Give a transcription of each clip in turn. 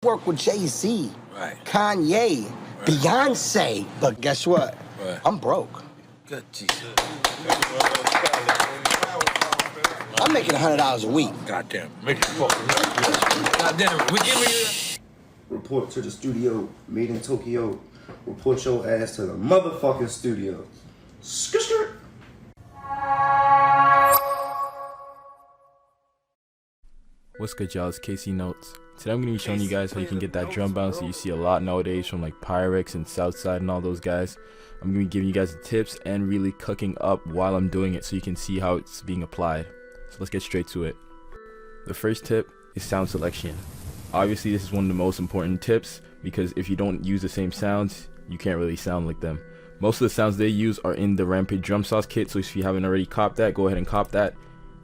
work with Jay-Z, right. Kanye, right. Beyonce, but guess what? Right. I'm broke. Good Jesus. I'm making $100 a week. Goddamn, make it fucking. Goddamn, we give me. Report to the studio, meet in Tokyo. Report your ass to the motherfucking studio. Skirt. What's good, y'all? It's kcnotes. Today I'm going to be showing you guys how you can get that drum bounce that you see a lot nowadays from like Pyrex and Southside and all those guys. I'm going to be giving you guys the tips and really cooking up while I'm doing it so you can see how it's being applied. So let's get straight to it. The first tip is sound selection. Obviously this is one of the most important tips because if you don't use the same sounds, you can't really sound like them. Most of the sounds they use are in the Rampage drum sauce kit, so if you haven't already copped that, go ahead and cop that.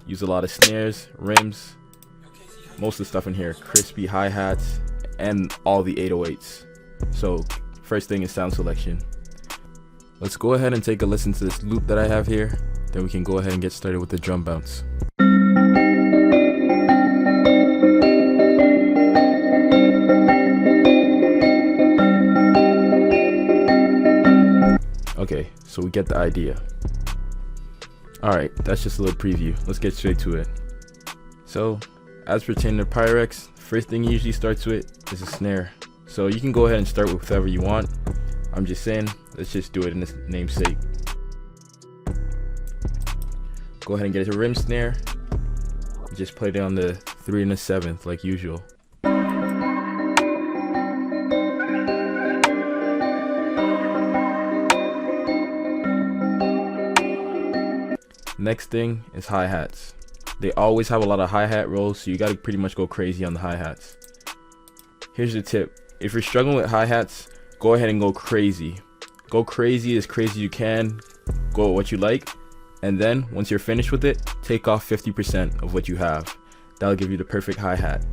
Use a lot of snares, rims, most of the stuff in here, crispy hi-hats, and all the 808s. So first thing is sound selection. Let's go ahead and take a listen to this loop that I have here, then we can go ahead and get started with the drum bounce. Okay, so we get the idea. Alright, that's just a little preview. Let's get straight to it. So, as pertaining to Pyrex, first thing you usually starts with is a snare. So you can go ahead and start with whatever you want. I'm just saying, let's just do it in this namesake. Go ahead and get a rim snare. Just play it on the 3 and a 7th like usual. Next thing is hi-hats. They always have a lot of hi-hat rolls, so you gotta pretty much go crazy on the hi-hats. Here's the tip. If you're struggling with hi-hats, go ahead and go crazy. Go crazy as you can. Go with what you like. And then, once you're finished with it, take off 50% of what you have. That'll give you the perfect hi-hat.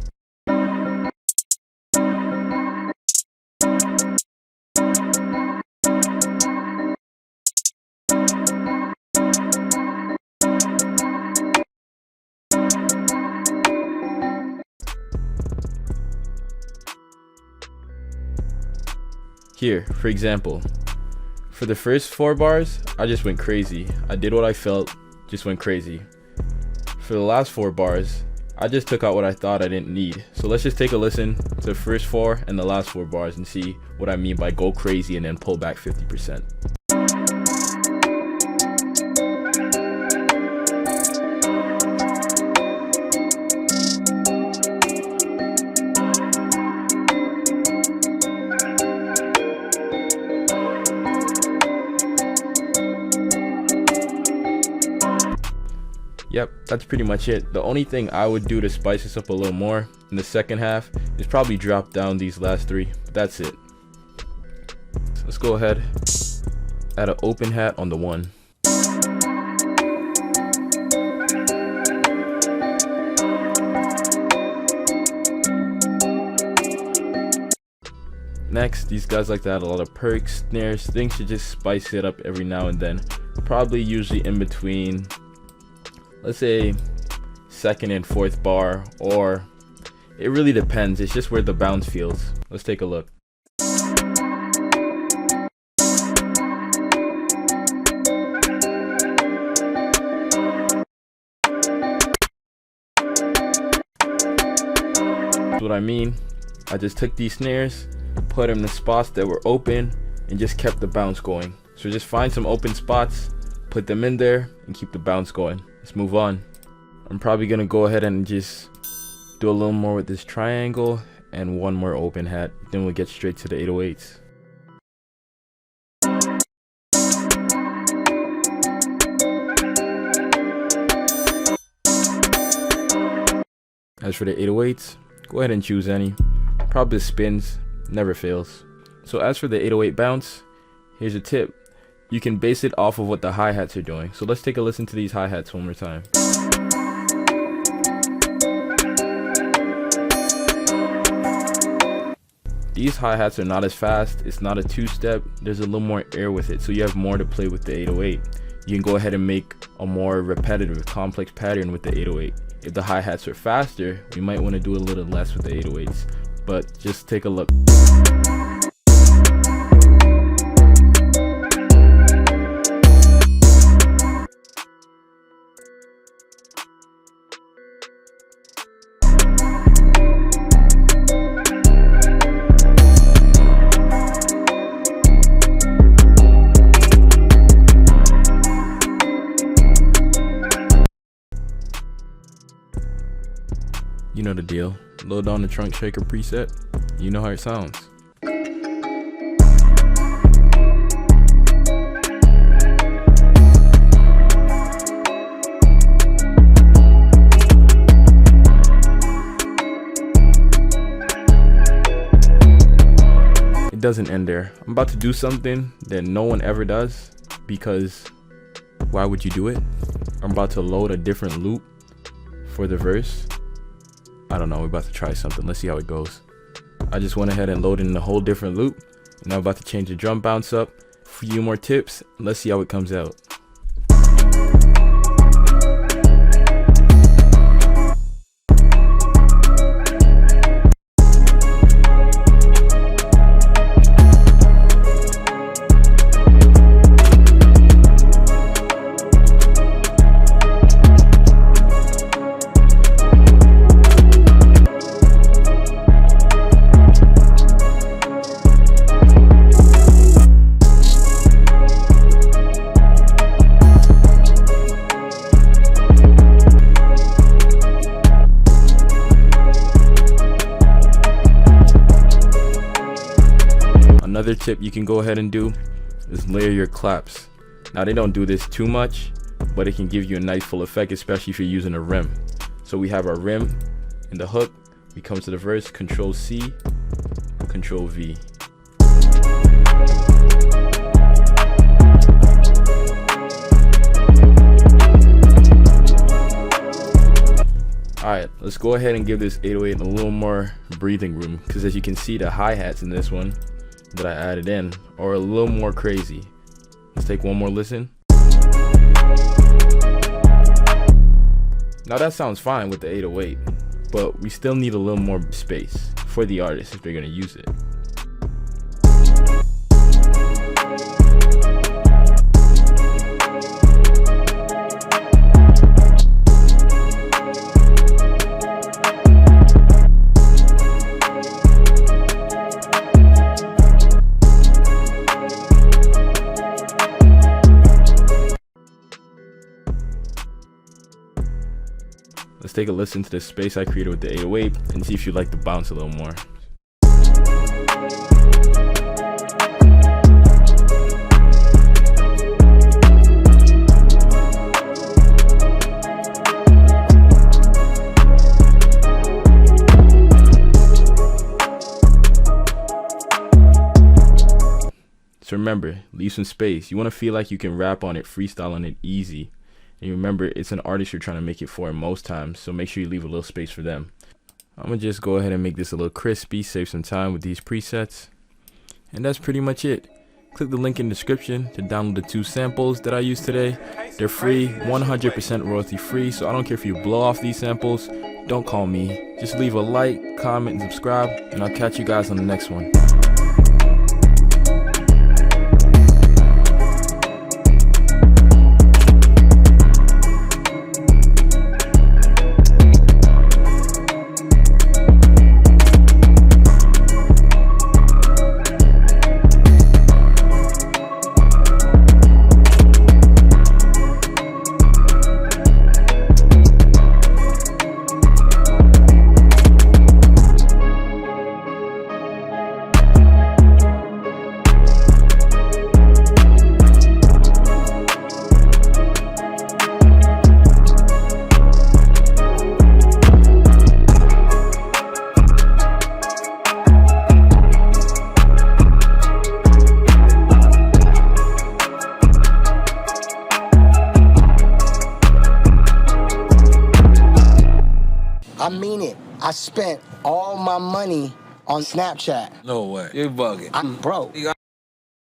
Here, for example, for the first 4 bars, I just went crazy. I did what I felt, just went crazy. For the last 4 bars, I just took out what I thought I didn't need. So let's just take a listen to the first 4 and the last 4 bars and see what I mean by go crazy and then pull back 50%. Yep, that's pretty much it. The only thing I would do to spice this up a little more in the second half is probably drop down these last 3, but that's it. So let's go ahead, add an open hat on the 1. Next, these guys like to add a lot of perks, snares, things to just spice it up every now and then. Probably usually in between, let's say 2nd and 4th bar, or it really depends. It's just where the bounce feels. Let's take a look. That's what I mean. I just took these snares, put them in the spots that were open, and just kept the bounce going. So just find some open spots, put them in there, and keep the bounce going. Let's move on. I'm probably gonna go ahead and just do a little more with this triangle and 1 more open hat. Then we'll get straight to the 808s. As for the 808s, go ahead and choose any. Probably spins, never fails. So as for the 808 bounce, here's a tip. You can base it off of what the hi-hats are doing. So let's take a listen to these hi-hats one more time. These hi-hats are not as fast. It's not a 2-step. There's a little more air with it, so you have more to play with the 808. You can go ahead and make a more repetitive, complex pattern with the 808. If the hi-hats are faster, we might want to do a little less with the 808s. but just take a look. You know the deal. Load on the trunk shaker preset. You know how it sounds. It doesn't end there. I'm about to do something that no one ever does, because why would you do it? I'm about to load a different loop for the verse. I don't know, we're about to try something. Let's see how it goes. I just went ahead and loaded in a whole different loop. Now I'm about to change the drum bounce up. A few more tips. Let's see how it comes out. Another tip you can go ahead and do is layer your claps. Now they don't do this too much, but it can give you a nice full effect, especially if you're using a rim. So we have our rim in the hook. We come to the verse, Control C, Control V. Alright, let's go ahead and give this 808 a little more breathing room, because as you can see, the hi-hats in this one that I added in are a little more crazy. Let's take one more listen. Now that sounds fine with the 808, but we still need a little more space for the artist if they're gonna use it. Let's take a listen to the space I created with the 808 and see if you like the bounce a little more. So remember, leave some space. You want to feel like you can rap on it, freestyle on it easy. And remember, it's an artist you're trying to make it for most times, so make sure you leave a little space for them. I'm gonna just go ahead and make this a little crispy, save some time with these presets. And that's pretty much it. Click the link in the description to download the 2 samples that I used today. They're free, 100% royalty free, so I don't care if you blow off these samples. Don't call me. Just leave a like, comment, and subscribe, and I'll catch you guys on the next one. I mean it. I spent all my money on Snapchat. No way. You're bugging. I'm broke.